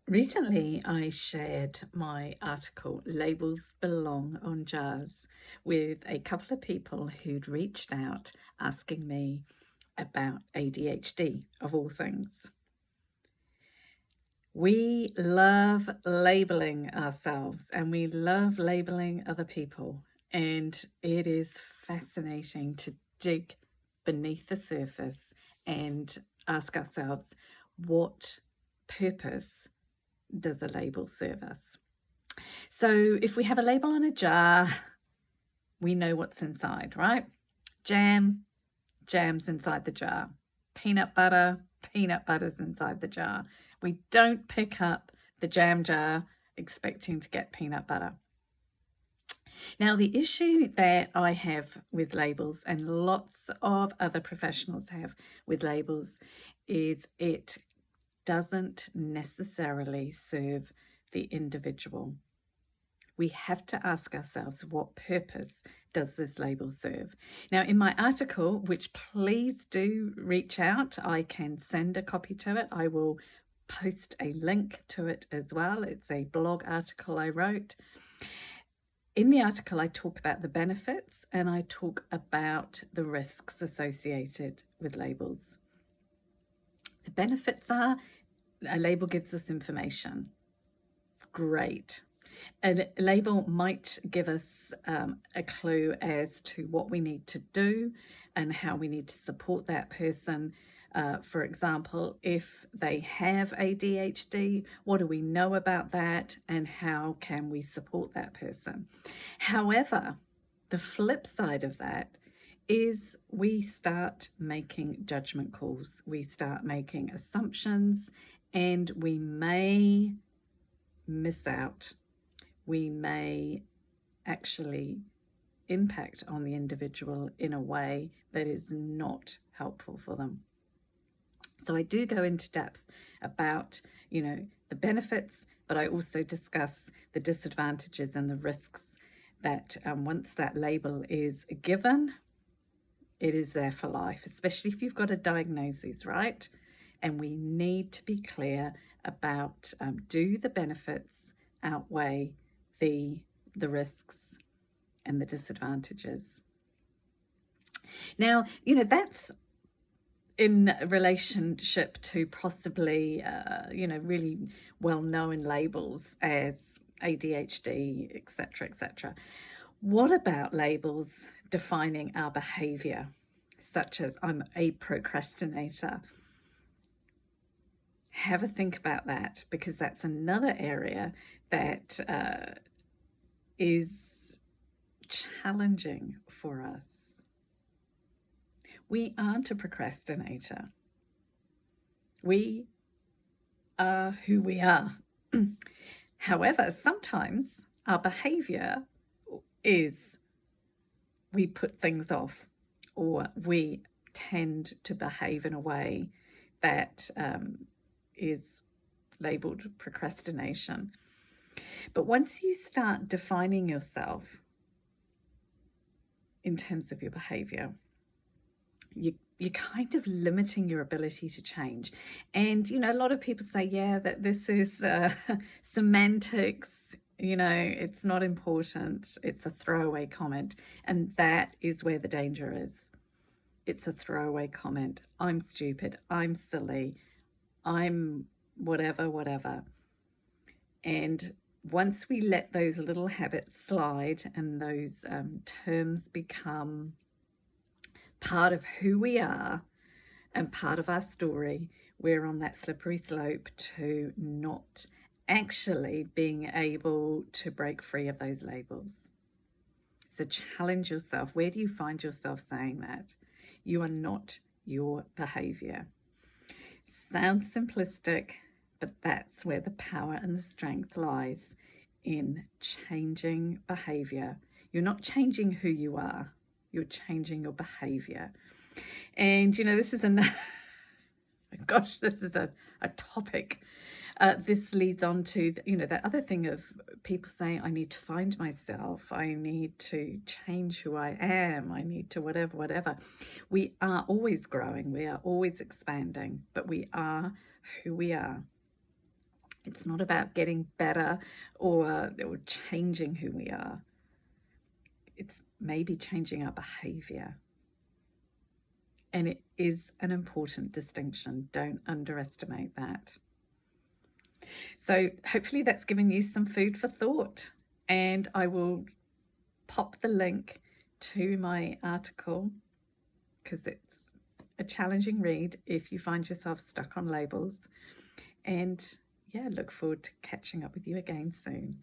Recently, I shared my article, Labels Belong on Jars, with a couple of people who'd reached out asking me about ADHD, of all things. We love labeling ourselves and we love labeling other people, and it is fascinating to dig beneath the surface and ask ourselves, what purpose does a label serve us? So if we have a label on a jar, we know what's inside, right? Jam, jam's inside the jar. Peanut butter's inside the jar. We don't pick up the jam jar expecting to get peanut butter. Now, the issue that I have with labels, and lots of other professionals have with labels, is it doesn't necessarily serve the individual. We have to ask ourselves, what purpose does this label serve? Now, in my article, which please do reach out, I can send a copy to it. I will post a link to it as well. It's a blog article I wrote. In the article, I talk about the benefits and I talk about the risks associated with labels. The benefits are a label gives us information. Great. A label might give us a clue as to what we need to do and how we need to support that person. For example, if they have ADHD, what do we know about that and how can we support that person? However, the flip side of that is we start making judgment calls, we start making assumptions, and we may miss out. We may actually impact on the individual in a way that is not helpful for them. So I do go into depth about, the benefits, but I also discuss the disadvantages and the risks that once that label is given, it is there for life, especially if you've got a diagnosis, right? And we need to be clear about do the benefits outweigh the risks and the disadvantages. Now, that's in relationship to possibly, really well-known labels as ADHD, etc., etc. What about labels defining our behavior, such as I'm a procrastinator? Have a think about that, because that's another area that is challenging for us. We aren't a procrastinator. We are who we are. However, sometimes our behavior is we put things off, or we tend to behave in a way that is labeled procrastination. But once you start defining yourself in terms of your behavior, you're kind of limiting your ability to change. And, a lot of people say, yeah, that this is semantics, it's not important. It's a throwaway comment. And that is where the danger is. It's a throwaway comment. I'm stupid. I'm silly. I'm whatever. And once we let those little habits slide and those terms become part of who we are and part of our story, we're on that slippery slope to not actually being able to break free of those labels. So challenge yourself. Where do you find yourself saying that? You are not your behavior. Sounds simplistic, but that's where the power and the strength lies, in changing behavior. You're not changing who you are, you're changing your behavior. And this is gosh, this is a topic. This leads on to that other thing of people saying, I need to find myself, I need to change who I am, I need to whatever. We are always growing, we are always expanding, but we are who we are. It's not about getting better or changing who we are. It's maybe changing our behavior. And it is an important distinction. Don't underestimate that. So hopefully that's given you some food for thought. And I will pop the link to my article because it's a challenging read if you find yourself stuck on labels. And yeah, look forward to catching up with you again soon.